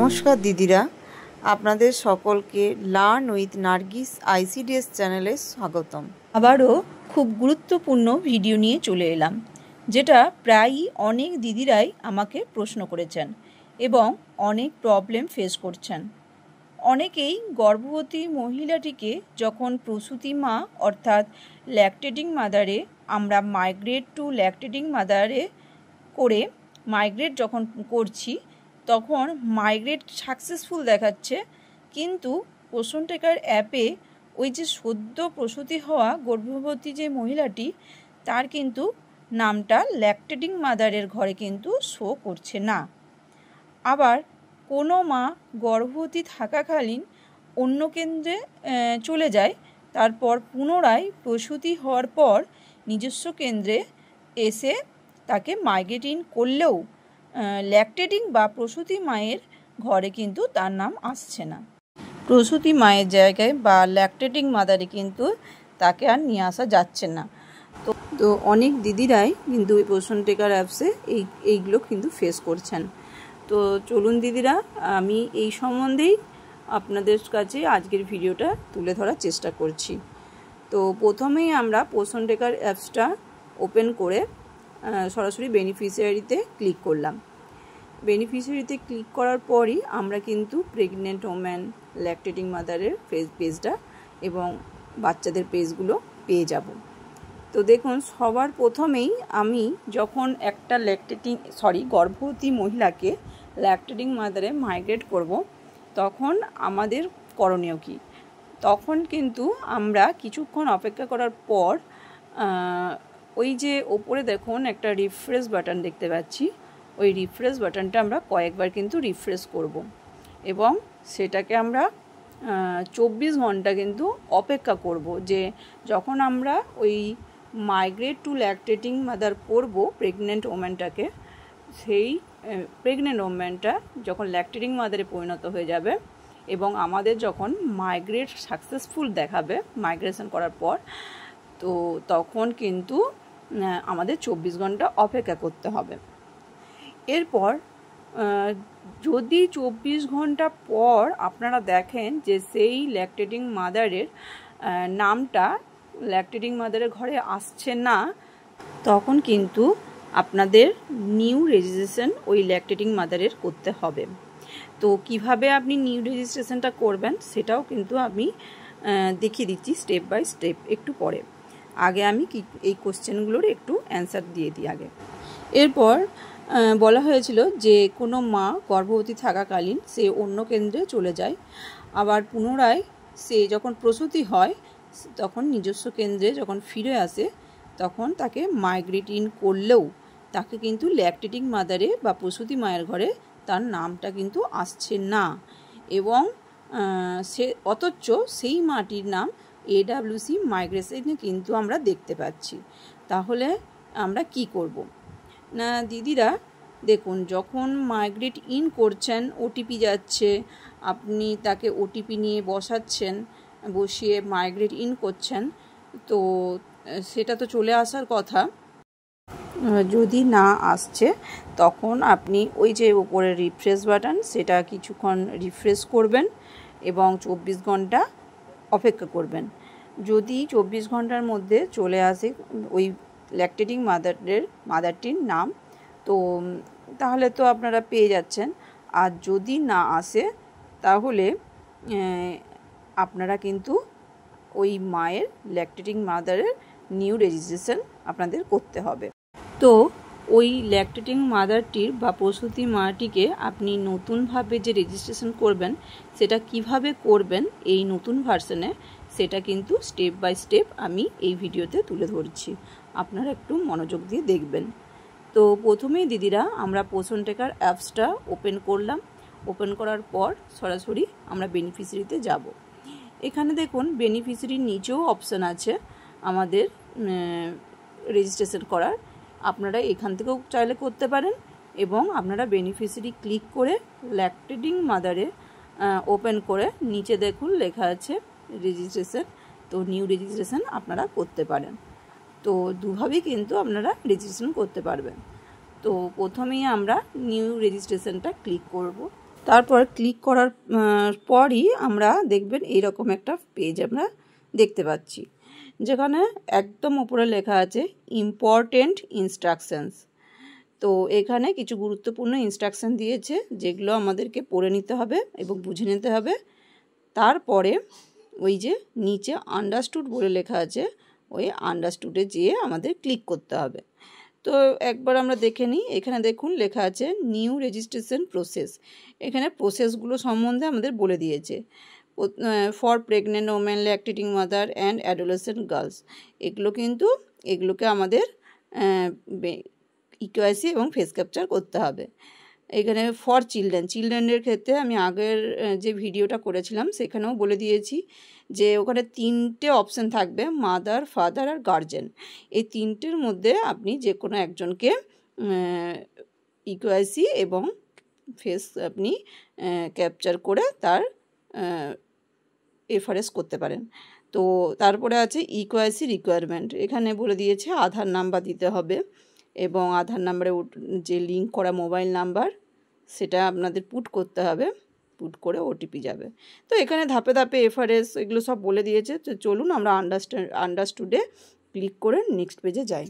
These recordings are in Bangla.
নমস্কার দিদিরা, আপনাদের সকলকে লার্ন উইথ নার্গিস আইসিডিএস চ্যানেলে স্বাগতম। আবারও খুব গুরুত্বপূর্ণ ভিডিও নিয়ে চলে এলাম, যেটা প্রায়ই অনেক দিদিরাই আমাকে প্রশ্ন করেছেন এবং অনেক প্রবলেম ফেস করছেন। অনেকেই গর্ভবতী মহিলাটিকে যখন প্রসূতি মা অর্থাৎ ল্যাকটেটিং মাদারে আমরা মাইগ্রেট টু ল্যাকটেটিং মাদারে করে মাইগ্রেট যখন করছি তখন মাইগ্রেট সাকসেসফুল দেখাচ্ছে, কিন্তু পোষণ টেকার অ্যাপে ওই যে সদ্য প্রসূতি হওয়া গর্ভবতী যে মহিলাটি তার কিন্তু নামটা ল্যাকটেটিং মাদারের ঘরে কিন্তু শো করছে না। আবার কোনো মা গর্ভবতী থাকাকালীন অন্য কেন্দ্রে চলে যায়, তারপর পুনরায় প্রসূতি হওয়ার পর নিজস্ব কেন্দ্রে এসে তাকে মাইগ্রেট ইন করলেও ল্যাকটেটিং বা প্রসূতি মায়ের ঘরে কিন্তু তার নাম আসছে না। প্রসূতি মায়ের জায়গায় বা ল্যাকটেটিং মাদারে কিন্তু তাকে আর নিয়ে আসা যাচ্ছে না। তো অনেক দিদিরাই কিন্তু এই পোষণ টেকার অ্যাপসে এইগুলো কিন্তু ফেস করছেন। তো চলুন দিদিরা, আমি এই সম্বন্ধেই আপনাদের কাছে আজকের ভিডিওটা তুলে ধরার চেষ্টা করছি। তো প্রথমেই আমরা পোষণ টেকার অ্যাপসটা ওপেন করে সরাসরি বেনিফিশিয়ারিতে ক্লিক করলাম। বেনিফিশিয়ারিতে ক্লিক করার পরই আমরা কিন্তু প্রেগনেন্ট ওম্যান, ল্যাকটেটিং মাদারের পেজটা এবং বাচ্চাদের পেজগুলো পেয়ে যাব। তো দেখুন, সবার প্রথমেই আমি যখন একটা গর্ভবতী মহিলাকে ল্যাকটেটিং মাদারে মাইগ্রেট করব, তখন আমাদের করণীয় কী? তখন কিন্তু আমরা কিছুক্ষণ অপেক্ষা করার পর ওই যে ওপরে দেখুন একটা রিফ্রেশ বাটন দেখতে পাচ্ছি, ওই রিফ্রেশ বাটনটা আমরা কয়েকবার কিন্তু রিফ্রেশ করব এবং সেটাকে আমরা 24 ঘন্টা কিন্তু অপেক্ষা করব, যে যখন আমরা ওই মাইগ্রেট টু ল্যাকটেটিং মাদার করব প্রেগনেন্ট ওম্যানটাকে, সেই প্রেগনেন্ট ওম্যানটা যখন ল্যাকটেটিং মাদারে পরিণত হয়ে যাবে এবং আমাদের যখন মাইগ্রেট সাকসেসফুল দেখাবে মাইগ্রেশন করার পর, তো তখন কিন্তু আমাদের 24 ঘন্টা অপেক্ষা করতে হবে। এরপর যদি 24 ঘন্টা পর আপনারা দেখেন যে সেই ল্যাকটেটিং মাদারের নামটা ল্যাকটেটিং মাদারের ঘরে আসছে না, তখন কিন্তু আপনাদের নিউ রেজিস্ট্রেশন ওই ল্যাকটেটিং মাদারের করতে হবে। তো কিভাবে আপনি নিউ রেজিস্ট্রেশনটা করবেন সেটাও কিন্তু আমি দেখিয়ে দিচ্ছি স্টেপ বাই স্টেপ একটু পরে। আগে আমি এই কোশ্চেনগুলোর একটু অ্যান্সার দিয়ে দিই আগে। এরপর বলা হয়েছিল যে কোনো মা গর্ভবতী থাকাকালীন সে অন্য কেন্দ্রে চলে যায়, আবার পুনরায় সে যখন প্রসূতি হয় তখন নিজস্ব কেন্দ্রে যখন ফিরে আসে তখন তাকে মাইগ্রেট ইন করলেও তাকে কিন্তু ল্যাকটেটিং মাদারে বা প্রসূতি মায়ের ঘরে তার নামটা কিন্তু আসছে না, এবং অথচ সেই মাটির নাম AWC মাইগ্রেশনে কিন্তু আমরা দেখতে পাচ্ছি। তাহলে আমরা কি করব না দিদিরা, দেখুন, যখন মাইগ্রেট ইন করছেন ওটিপি যাচ্ছে, আপনি তাকে ওটিপি নিয়ে বসিয়ে মাইগ্রেট ইন করছেন, তো সেটা তো চলে আসার কথা। যদি না আসছে তখন আপনি ওই যে উপরে রিফ্রেশ বাটন সেটা কিছুক্ষণ রিফ্রেশ করবেন এবং 24 ঘন্টা অপেক্ষা করবেন। যদি 24 ঘন্টার মধ্যে চলে আসে ওই ল্যাকটেটিং মাদারটির নাম, তো তাহলে তো আপনারা পেয়ে যাচ্ছেন। আর যদি না আসে তাহলে আপনারা কিন্তু ওই মায়ের ল্যাকটেটিং মাদারের নিউ রেজিস্ট্রেশন আপনাদের করতে হবে। তো ওই ল্যাকটেটিং মাদারটির বা প্রসূতি মাটিকে আপনি নতুনভাবে যে রেজিস্ট্রেশন করবেন সেটা কিভাবে করবেন এই নতুন ভার্সনে, সেটা কিন্তু স্টেপ বাই স্টেপ আমি এই ভিডিওতে তুলে ধরছি, আপনারা একটু মনোযোগ দিয়ে দেখবেন। তো প্রথমেই দিদিরা আমরা পোষণ টেকার অ্যাপসটা ওপেন করলাম। ওপেন করার পর সরাসরি আমরা বেনিফিশিয়ারিতে যাব। এখানে দেখুন বেনিফিশিয়ারির নিচেও অপশান আছে আমাদের রেজিস্ট্রেশন করার, আপনারা এখান থেকেও চাইলে করতে পারেন, এবং আপনারা বেনিফিশিয়ারি ক্লিক করে ল্যাকটেটিং মাদারে ওপেন করে নিচে দেখুন লেখা আছে রেজিস্ট্রেশন, তো নিউ রেজিস্ট্রেশন আপনারা করতে পারেন। তো দুভাবেই কিন্তু আপনারা রেজিস্ট্রেশন করতে পারবেন। তো প্রথমেই আমরা নিউ রেজিস্ট্রেশনটা ক্লিক করব। তারপর ক্লিক করার পরই আমরা দেখবেন এইরকম একটা পেজ আমরা দেখতে পাচ্ছি, যেখানে একদম উপরে লেখা আছে ইম্পর্টেন্ট ইনস্ট্রাকশনস। তো এখানে কিছু গুরুত্বপূর্ণ ইনস্ট্রাকশন দিয়েছে, যেগুলো আমাদেরকে পড়ে নিতে হবে এবং বুঝে নিতে হবে। তারপরে ওই যে নিচে আন্ডারস্টুড বলে লেখা আছে, ওই আন্ডারস্টুডে যেয়ে আমাদের ক্লিক করতে হবে। তো একবার আমরা দেখে নিই। এখানে দেখুন লেখা আছে নিউ রেজিস্ট্রেশন প্রসেস। এখানে প্রসেসগুলো সম্বন্ধে আমাদের বলে দিয়েছে। For pregnant women, lactating mother and adolescent girls, এগুলোকে আমাদের ইকেওয়াইসি এবং ফেস ক্যাপচার করতে হবে। এখানে ফর চিলড্রেনের ক্ষেত্রে আমি আগের যে ভিডিওটা করেছিলাম সেখানেও বলে দিয়েছি যে ওখানে 3টে অপশান থাকবে, মাদার, ফাদার আর গার্জেন। এই 3টের মধ্যে আপনি যে কোনো একজনকে ইকেওয়াইসি এবং ফেস আপনি ক্যাপচার করে তার এফআরএস করতে পারেন। তো তারপরে আছে ইকেওয়াইসি রিকোয়ারমেন্ট। এখানে বলে দিয়েছে আধার নাম্বার দিতে হবে এবং আধার নাম্বারে যে লিঙ্ক করা মোবাইল নাম্বার সেটা আপনাদের পুট করতে হবে, পুট করে ওটিপি যাবে। তো এখানে ধাপে ধাপে এফআরএস এগুলো সব বলে দিয়েছে। তো চলুন আমরা আন্ডারস্টুডে ক্লিক করে নেক্সট পেজে যাই।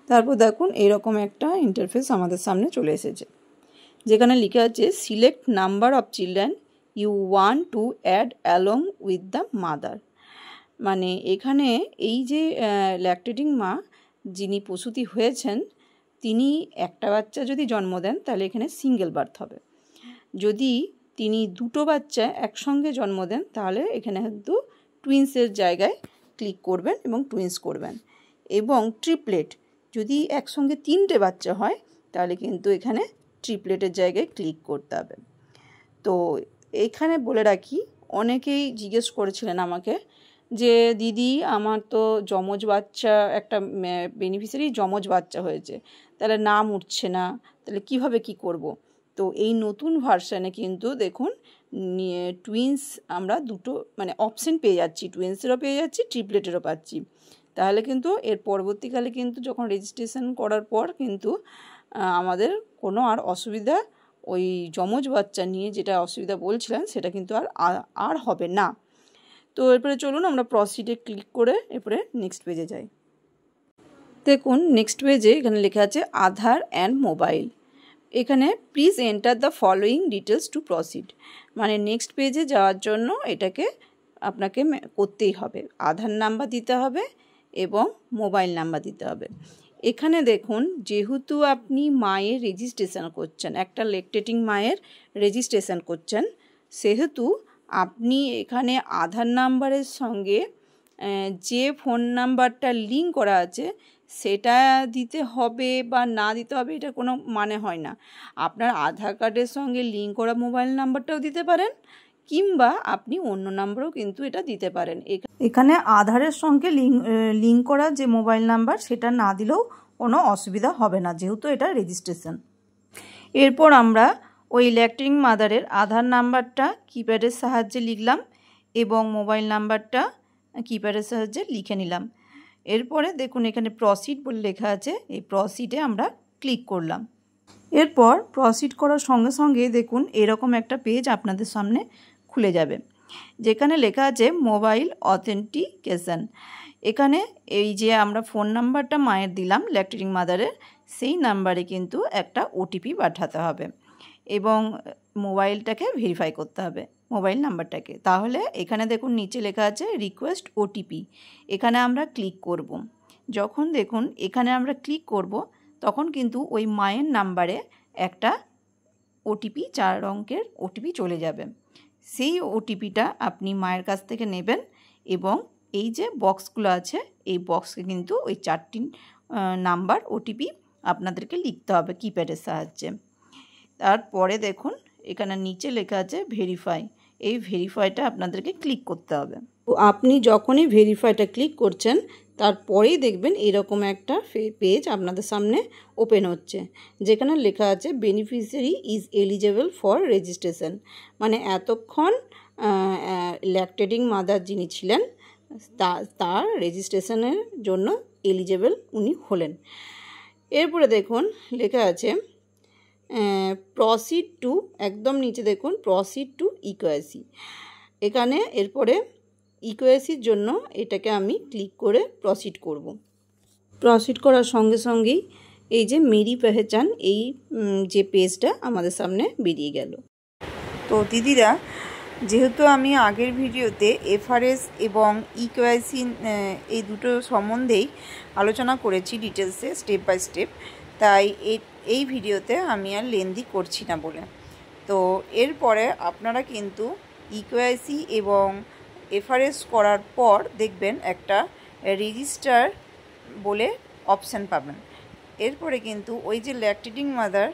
তারপর দেখুন এরকম একটা ইন্টারফেস আমাদের সামনে চলে এসেছে, যেখানে লেখা আছে select number of children you want to add along with the mother. মানে এখানে এই যে ল্যাকটেটিং মা যিনি প্রসূতি হয়েছেন, তিনি একটা বাচ্চা যদি জন্ম দেন তাহলে এখানে সিঙ্গেল বার্থ হবে। যদি তিনি 2টো বাচ্চা একসঙ্গে জন্ম দেন তাহলে এখানে কিন্তু টুইন্সের জায়গায় ক্লিক করবেন এবং টুইন্স করবেন। এবং ট্রিপলেট, যদি একসঙ্গে 3টে বাচ্চা হয় তাহলে কিন্তু এখানে ট্রিপলেটের জায়গায় ক্লিক করতে হবে। তো এখানে বলে রাখি, অনেকেই জিজ্ঞেস করেছিলেন আমাকে যে দিদি আমার তো যমজ বাচ্চা, একটা বেনিফিশিয়ারি যমজ বাচ্চা হয়েছে, তাহলে নাম উঠছে না, তাহলে কিভাবে কি করব। তো এই নতুন ভার্সানে কিন্তু দেখুন টুইন্স আমরা 2টো মানে অপশন পেয়ে যাচ্ছি, টুইন্সেরও পেয়ে যাচ্ছি, ট্রিপলেটেরও পাচ্ছি। তাহলে কিন্তু এর পরবর্তীকালে কিন্তু যখন রেজিস্ট্রেশন করার পর কিন্তু আমাদের কোনো আর অসুবিধা, ওই যমজ বাচ্চা নিয়ে যেটা অসুবিধা বলছিলেন সেটা কিন্তু আর হবে না। তো এরপরে চলুন আমরা প্রসিডে ক্লিক করে এরপরে নেক্সট পেজে যাই। দেখুন নেক্সট পেজে এখানে লেখা আছে আধার অ্যান্ড মোবাইল। এখানে please enter the following details two proceed. মানে নেক্সট পেজে যাওয়ার জন্য এটাকে আপনাকে করতেই হবে, আধার নাম্বার দিতে হবে এবং মোবাইল নাম্বার দিতে হবে। এখানে দেখুন যেহেতু আপনি মায়ের রেজিস্ট্রেশন করছেন, একটা ল্যাকটেটিং মায়ের রেজিস্ট্রেশন করছেন, সেহেতু আপনি এখানে আধার নাম্বারের সঙ্গে যে ফোন নাম্বারটা লিঙ্ক করা আছে সেটা দিতে হবে বা না দিতে হবে এটা কোনো মানে হয় না। আপনার আধার কার্ডের সঙ্গে লিঙ্ক করা মোবাইল নাম্বারটাও দিতে পারেন, কিংবা আপনি অন্য নাম্বারও কিন্তু এটা দিতে পারেন। এখানে আধারের সঙ্গে লিঙ্ক করা যে মোবাইল নাম্বার সেটা না দিলেও কোনো অসুবিধা হবে না, যেহেতু এটা রেজিস্ট্রেশন। এরপর আমরা ওই ল্যাকটেটিং মাদারের আধার নাম্বারটা কিপ্যাডের সাহায্যে লিখলাম এবং মোবাইল নাম্বারটা কিপ্যাডের সাহায্যে লিখে নিলাম। এরপরে দেখুন এখানে প্রসিড বলে লেখা আছে, এই প্রসিডে আমরা ক্লিক করলাম। এরপর প্রসিড করার সঙ্গে সঙ্গে দেখুন এরকম একটা পেজ আপনাদের সামনে খুলে যাবে, যেখানে লেখা আছে মোবাইল অথেন্টিকেশন। এখানে এই যে আমরা ফোন নাম্বারটা মায়ের দিলাম ল্যাকটেটিং মাদারের, সেই নাম্বারে কিন্তু একটা ওটিপি পাঠাতে হবে এবং মোবাইলটাকে ভেরিফাই করতে হবে, মোবাইল নাম্বারটাকে। তাহলে এখানে দেখুন নিচে লেখা আছে রিকোয়েস্ট ওটিপি, এখানে আমরা ক্লিক করব। যখন দেখুন এখানে আমরা ক্লিক করব তখন কিন্তু ওই মায়ের নাম্বারে একটা ওটিপি, 4 অঙ্কের ওটিপি চলে যাবে। সেই ওটিপিটা আপনি মায়ের কাছ থেকে নেবেন এবং এই যে বক্সগুলো আছে এই বক্সকে কিন্তু ওই 4টি নাম্বার ওটিপি আপনাদেরকে লিখতে হবে কিপ্যাডের সাহায্যে। তারপরে দেখুন এখানে নিচে লেখা আছে ভেরিফাই, এই ভেরিফাইটা আপনাদেরকে ক্লিক করতে হবে। তো আপনি যখনই ভেরিফাইটা ক্লিক করছেন তারপরেই দেখবেন এরকম একটা পেজ আপনাদের সামনে ওপেন হচ্ছে, যেখানে লেখা আছে beneficiary is eligible for registration. মানে এতক্ষণ ল্যাকটেটিং মাদার যিনি ছিলেন তার রেজিস্ট্রেশনের জন্য এলিজেবল উনি হলেন। এরপরে দেখুন লেখা আছে প্রসিড টু, একদম নিচে দেখুন প্রসিড টু ইকোয়াসি। এখানে এরপরে ইকোয়াসির জন্য এটাকে আমি ক্লিক করে প্রসিড করব। প্রসিড করার সঙ্গে সঙ্গেই এই যে মেরি পেহচান এই যে পেজটা আমাদের সামনে বেরিয়ে গেল। তো দিদিরা, যেহেতু আমি আগের ভিডিওতে এফআরএস এবং ইকেওয়াইসি এই দুটো সম্বন্ধেই আলোচনা করেছি ডিটেলসে স্টেপ বাই স্টেপ, তাই এই ভিডিওতে আমি আর লেন্দি করছি না বলে। তো এরপরে আপনারা কিন্তু ইকেওয়াইসি এবং এফআরএস করার পর দেখবেন একটা রেজিস্টার বলে অপশান পাবেন। এরপরে কিন্তু ওই যে ল্যাকটেটিং মাদার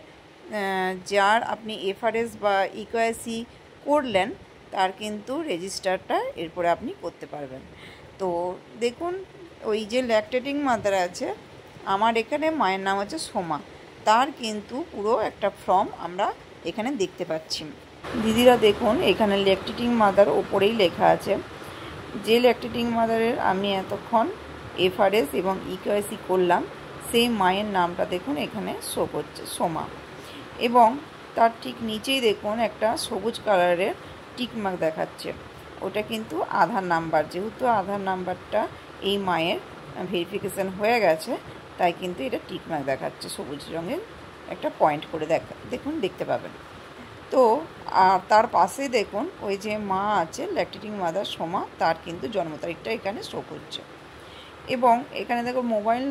যার আপনি এফআরএস বা ইকেওয়াইসি করলেন তার কিন্তু রেজিস্টারটা এরপরে আপনি করতে পারবেন। তো দেখুন, ওই যে ল্যাকটেটিং মাদার আছে, আমার এখানে মায়ের নাম হচ্ছে সোমা, তার কিন্তু পুরো একটা ফর্ম আমরা এখানে দেখতে পাচ্ছি। দিদিরা দেখুন, এখানে ল্যাকটেটিং মাদার ওপরেই লেখা আছে। যে ল্যাকটেটিং মাদারের আমি এতক্ষণ এফআরএস এবং ইকেওয়াইসি করলাম, সেই মায়ের নামটা দেখুন এখানে শো করছে, সোমা। এবং তার ঠিক নিচেই দেখুন একটা সবুজ কালারের টিকমার্ক দেখাচ্ছে, ওটা কিন্তু আধার নাম্বার। যেহেতু আধার নাম্বারটা এই মায়ের ভেরিফিকেশান হয়ে গেছে, তাই কিন্তু এটা টিকমার্ক দেখাচ্ছে, সবুজ রঙের একটা পয়েন্ট করে দেখুন দেখতে পাবেন। তো আর তার পাশে দেখুন ওই যে মা আছে ল্যাকটেটিং মাদার সোমা, তার কিন্তু জন্ম তারিখটা এখানে শো করছে। এবং এখানে দেখো মোবাইল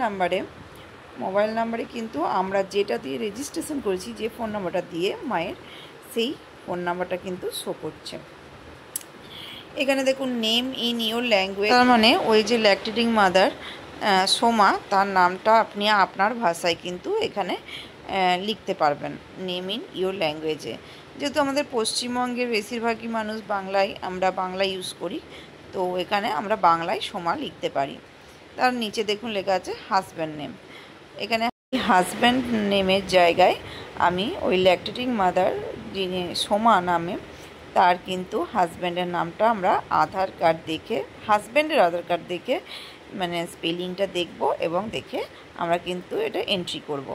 নাম্বারে কিন্তু আমরা যেটা দিয়ে রেজিস্ট্রেশন করেছি, যে ফোন নাম্বারটা দিয়ে মায়ের, সেই ফোন নাম্বারটা কিন্তু শো করছে। এখানে দেখুন নেম ইন ইওর ল্যাঙ্গুয়েজ, তার মানে ওই যে ল্যাকটেটিং মাদার সোমা, তার নামটা আপনি আপনার ভাষায় কিন্তু এখানে লিখতে পারবেন, নেম ইন ইওর ল্যাঙ্গুয়েজে। যেহেতু আমাদের পশ্চিমবঙ্গের বেশিরভাগই মানুষ আমরা বাংলা ইউজ করি, তো এখানে আমরা বাংলায় সোমা লিখতে পারি। তার নিচে দেখুন লেখা আছে হাজব্যান্ড নেম। এখানে হাজব্যান্ড নেমের জায়গায় আমি ওই ল্যাকটেটিং মাদার যিনি সোমা নামে, তার কিন্তু হাজব্যান্ডের নামটা আমরা হাজব্যান্ডের আধার কার্ড দেখে মানে স্পেলিংটা দেখব এবং দেখে আমরা কিন্তু এটা এন্ট্রি করব।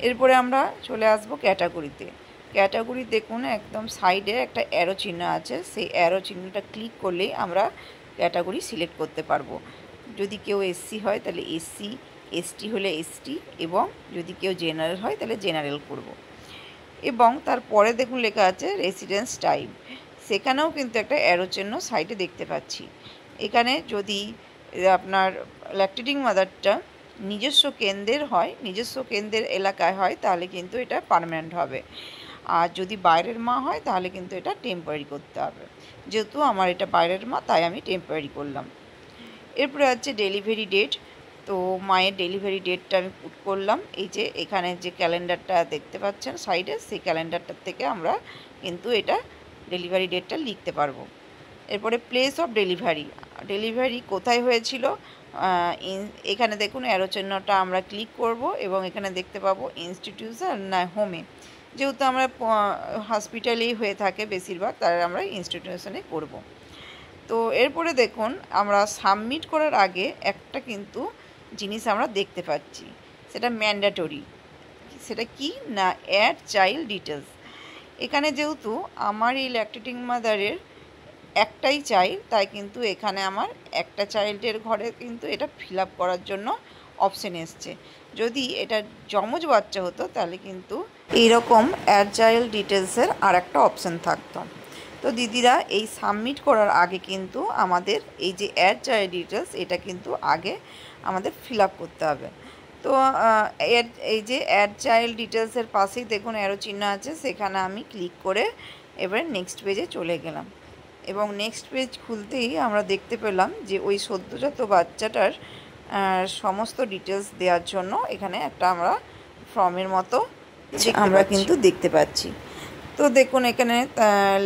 এরপরে আমরা চলে আসব ক্যাটাগরি দেখুন একদম সাইডে একটা অ্যারো চিহ্ন আছে, সেই অ্যারো চিহ্নটা ক্লিক করলেই আমরা ক্যাটাগরি সিলেক্ট করতে পারবো। যদি কেউ এসসি হয় তাহলে এসসি, এসটি হলে এসটি, এবং যদি কেউ জেনারেল হয় তাহলে জেনারেল করব। এবং তারপরে দেখুন লেখা আছে রেসিডেন্স টাইপ, সেখানেও কিন্তু একটা অ্যারো চিহ্ন সাইডে দেখতে পাচ্ছি। এখানে যদি আপনার ল্যাকটেটিং মাদারটা নিজস্ব কেন্দ্রের এলাকায় হয়, তাহলে কিন্তু এটা পার্মানেন্ট হবে। আর যদি বাইরের মা হয় তাহলে কিন্তু এটা টেম্পোরারি করতে হবে। যেহেতু আমার এটা বাইরের মা, তাই আমি টেম্পোরারি করলাম। এরপরে আছে ডেলিভারি ডেট। তো মায়ের ডেলিভারি ডেটটা আমি পুট করলাম। এই যে এখানে যে ক্যালেন্ডারটা দেখতে পাচ্ছেন সাইডে, সেই ক্যালেন্ডারটার থেকে আমরা কিন্তু এটা ডেলিভারি ডেটটা লিখতে পারবো। এরপরে প্লেস অফ ডেলিভারি কোথায় হয়েছিল, এখানে দেখুন অ্যারো চিহ্নটা আমরা ক্লিক করব এবং এখানে দেখতে পাবো ইনস্টিটিউশন না হোমে। যেহেতু আমরা হসপিটালেই হয়ে থাকে বেশিরভাগ, তাই আমরা ইনস্টিটিউশনে করব। তো এরপরে দেখুন আমরা সাবমিট করার আগে একটা কিন্তু জিনিস আমরা দেখতে পাচ্ছি, সেটা ম্যান্ডেটরি। সেটা কি না, অ্যাড চাইল্ড ডিটেলস। এখানে যেহেতু আমার এই ল্যাকটেটিং মাদারের একটাই চাইল্ড, তাই কিন্তু এখানে আমার একটা চাইল্ডের ঘরে কিন্তু এটা ফিল আপ করার জন্য অপশান এসছে। যদি এটা যমজ বাচ্চা হতো তাহলে কিন্তু এইরকম অ্যাড চাইল্ড ডিটেলসের আর একটা অপশান থাকতো। তো দিদিরা, এই সাবমিট করার আগে কিন্তু আমাদের এই যে অ্যাড চাইল্ড ডিটেলস, এটা কিন্তু আগে আমাদের ফিল আপ করতে হবে। তো এই যে অ্যাড চাইল্ড ডিটেলসের পাশেই দেখুন অ্যারো চিহ্ন আছে, সেখানে আমি ক্লিক করে এবারে নেক্সট পেজে চলে গেলাম। এবং নেক্সট পেজ খুলতেই আমরা দেখতে পেলাম যে ওই সদ্যজাত বাচ্চাটার সমস্ত ডিটেলস দেওয়ার জন্য এখানে একটা আমরা ফর্মের মতো আমরা কিন্তু দেখতে পাচ্ছি। তো দেখুন এখানে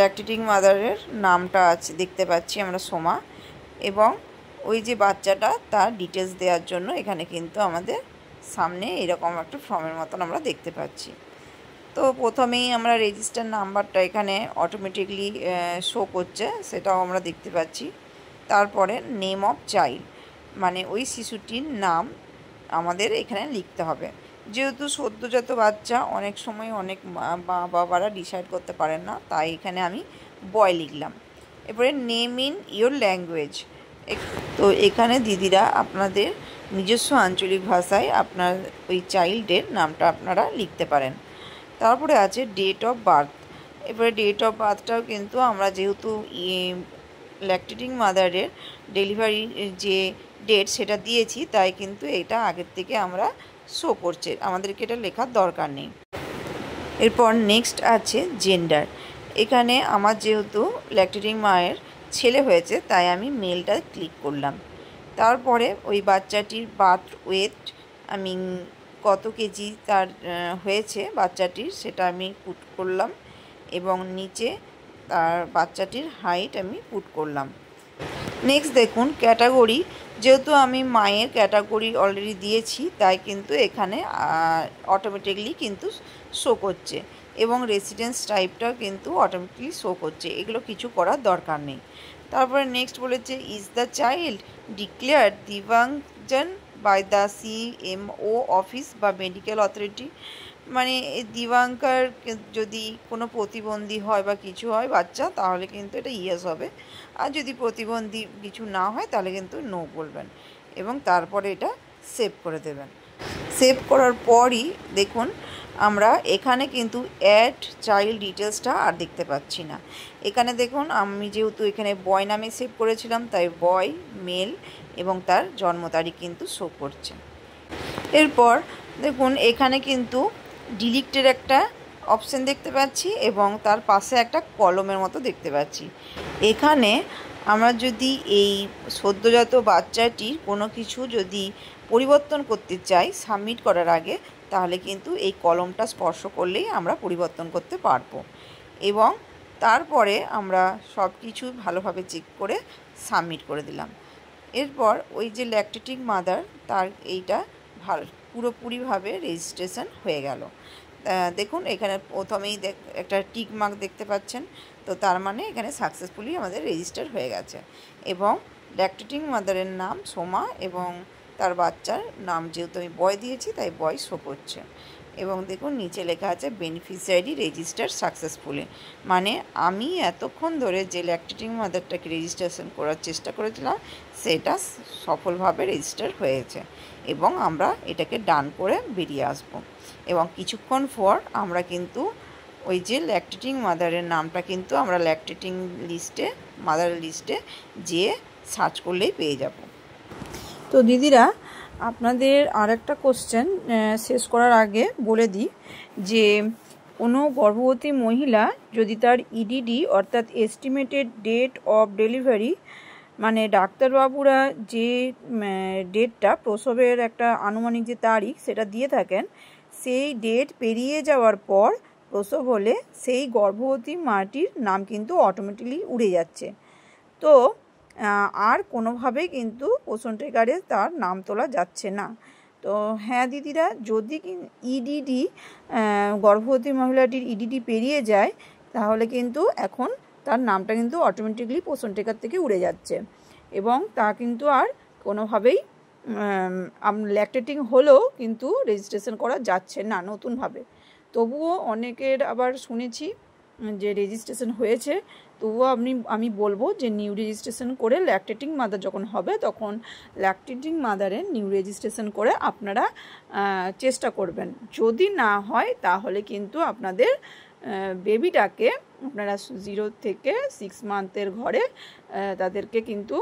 ল্যাকটেটিং মাদারের নামটা আছে দেখতে পাচ্ছি আমরা সোমা, এবং ওই যে বাচ্চাটা তার ডিটেলস দেওয়ার জন্য এখানে কিন্তু আমাদের সামনে এরকম একটা ফর্মের মতন আমরা দেখতে পাচ্ছি। তো প্রথমেই আমরা রেজিস্টার নাম্বারটা এখানে অটোমেটিকলি শো করছে, সেটাও আমরা দেখতে পাচ্ছি। তারপরে নেম অফ চাইল্ড, মানে ওই শিশুটির নাম আমাদের এখানে লিখতে হবে। যেহেতু সদ্যজাত বাচ্চা, অনেক সময় অনেক মা বাবারা ডিসাইড করতে পারেন না, তাই এখানে আমি বয় লিখলাম। এরপরে নেম ইন ইয়োর ল্যাঙ্গুয়েজ। তো এখানে দিদিরা আপনাদের নিজস্ব আঞ্চলিক ভাষায় আপনার ওই চাইল্ডের নামটা আপনারা লিখতে পারেন। তারপরে আছে ডেট অফ বার্থ। এবারে ডেট অফ বার্থটাও কিন্তু আমরা যেহেতু ল্যাকটেটিং মাদারের ডেলিভারি যে ডেট সেটা দিয়েছি, তাই কিন্তু এটা আগের থেকে আমরা শো করছে, আমাদেরকে এটা লেখার দরকার নেই। এরপর নেক্সট আছে জেন্ডার। এখানে আমার যেহেতু ল্যাকটেটিং মায়ের ছেলে হয়েছে, তাই আমি মেলটা ক্লিক করলাম। তারপরে ওই বাচ্চাটির বার্থ ওয়েট, আমি কত কেজি তার হয়েছে বাচ্চাটির সেটা আমি পুট করলাম, এবং নিচে তার বাচ্চাটির হাইট আমি পুট করলাম। নেক্সট দেখুন ক্যাটাগরি। যেহেতু আমি মায়ের ক্যাটাগরি অলরেডি দিয়েছি, তাই কিন্তু এখানে অটোমেটিকলি কিন্তু শো করছে, এবং রেসিডেন্স টাইপটাও কিন্তু অটোমেটিকলি শো করছে, এগুলো কিছু করার দরকার নেই। তারপরে নেক্সট বলেছে ইজ দ্য চাইল্ড ডিক্লেয়ার্ড দিব্যাঙ্গজন বাই দ্য CMO অফিস বা মেডিকেল অথরিটি। মানে দিব্যাঙ্গের যদি কোনো প্রতিবন্ধী হয় বা কিছু হয় বাচ্চা, তাহলে কিন্তু এটা ইয়েস হবে, আর যদি প্রতিবন্ধী কিছু না হয় তাহলে কিন্তু নো বলবেন, এবং তারপরে এটা সেভ করে দেবেন। সেভ করার পরই দেখুন আমরা এখানে কিন্তু অ্যাড চাইল্ড ডিটেলসটা আর দেখতে পাচ্ছি না। এখানে দেখুন আমি যেহেতু এখানে বয় নামে সেভ করেছিলাম, তাই বয়, মেল এবং তার জন্ম তারিখ কিন্তু শো করছে। এরপর দেখুন এখানে কিন্তু ডিলিটের একটা অপশান দেখতে পাচ্ছি, এবং তার পাশে একটা কলমের মতো দেখতে পাচ্ছি। এখানে আমরা যদি এই সদ্যজাত বাচ্চাটির কোনো কিছু যদি পরিবর্তন করতে চাই সাবমিট করার আগে, তাহলে কিন্তু এই কলমটা স্পর্শ করলেই আমরা পরিবর্তন করতে পারবো, এবং তারপরে আমরা সব কিছু ভালোভাবে চেক করে সাবমিট করে দিলাম। এরপর ওই যে ল্যাকটেটিং মাদার, তার এইটা পুরোপুরিভাবে রেজিস্ট্রেশন হয়ে গেল। দেখুন এখানে প্রথমেই একটা টিক মার্ক দেখতে পাচ্ছেন, তো তার মানে এখানে সাকসেসফুলি আমাদের রেজিস্টার হয়ে গেছে, এবং ল্যাকটেটিং মাদারের নাম সোমা, এবং তার বাচ্চার নাম যেহেতু আমি বয় দিয়েছি তাই বয় শো করছে। এবং দেখুন নিচে লেখা আছে বেনিফিশিয়ারি রেজিস্টার সাকসেসফুলি, মানে আমি এতক্ষণ ধরে যে ল্যাকটেটিং মাদারটাকে রেজিস্ট্রেশন করার চেষ্টা করেছিলাম সেটা সফলভাবে রেজিস্টার হয়েছে, এবং আমরা এটাকে ডান করে বেরিয়ে আসব। এবং কিছুক্ষণ পর আমরা কিন্তু ওই যে ল্যাকটেটিং মাদারের নামটা কিন্তু আমরা ল্যাকটেটিং লিস্টে, মাদার লিস্টে যেয়ে সার্চ করলেই পেয়ে যাব। তো দিদিরা, আপনাদের আর একটা কোশ্চেন শেষ করার আগে বলে দিই যে কোনো গর্ভবতী মহিলা যদি তার ইডিডি অর্থাৎ এস্টিমেটেড ডেট অফ ডেলিভারি, মানে ডাক্তারবাবুরা যে ডেটটা প্রসবের একটা আনুমানিক যে তারিখ সেটা দিয়ে থাকেন, সেই ডেট পেরিয়ে যাওয়ার পর প্রসব হলে সেই গর্ভবতী মাটির নাম কিন্তু অটোমেটিকলি উড়ে যাচ্ছে। তো আর কোনোভাবেই কিন্তু পোষণ ট্রেকারে তার নাম তোলা যাচ্ছে না। তো হ্যাঁ দিদিরা, যদি ইডিডি গর্ভবতী মহিলাটির ইডিডি পেরিয়ে যায়, তাহলে কিন্তু এখন তার নামটা কিন্তু অটোমেটিকলি পোষণ ট্রেকার থেকে উড়ে যাচ্ছে, এবং তা কিন্তু আর কোনোভাবেই ল্যাকটেটিং হলেও কিন্তু রেজিস্ট্রেশন করা যাচ্ছে না নতুনভাবে। তবুও অনেকের আবার শুনেছি যে রেজিস্ট্রেশন হয়েছে, তবুও আমি বলবো যে নিউ রেজিস্ট্রেশন করে ল্যাকটেটিং মাদার যখন হবে তখন ল্যাকটেটিং মাদারের নিউ রেজিস্ট্রেশন করে আপনারা চেষ্টা করবেন। যদি না হয় তাহলে কিন্তু আপনাদের বেবিটাকে আপনারা 0 থেকে 6 মান্থের ঘরে তাদেরকে কিন্তু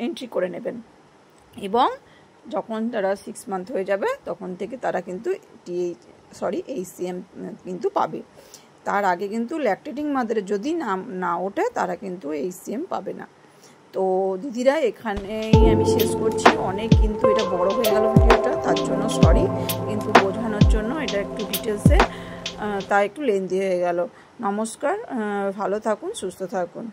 এন্ট্রি করে নেবেন, এবং যখন তারা 6 মান্থ হয়ে যাবে তখন থেকে তারা কিন্তু HCM কিন্তু পাবে। তার আগে কিন্তু ল্যাকটেটিং মাদারের যদি নাম না ওঠে তারা কিন্তু HCM পাবে না। তো দিদিরা, এখানেই আমি শেষ করছি। অনেক কিন্তু এটা বড় হয়ে গেল ভিডিওটা, তার জন্য সরি, কিন্তু বোঝানোর জন্য এটা একটু ডিটেলসে তা একটু লেন্দি হয়ে গেল। নমস্কার, ভালো থাকুন, সুস্থ থাকুন।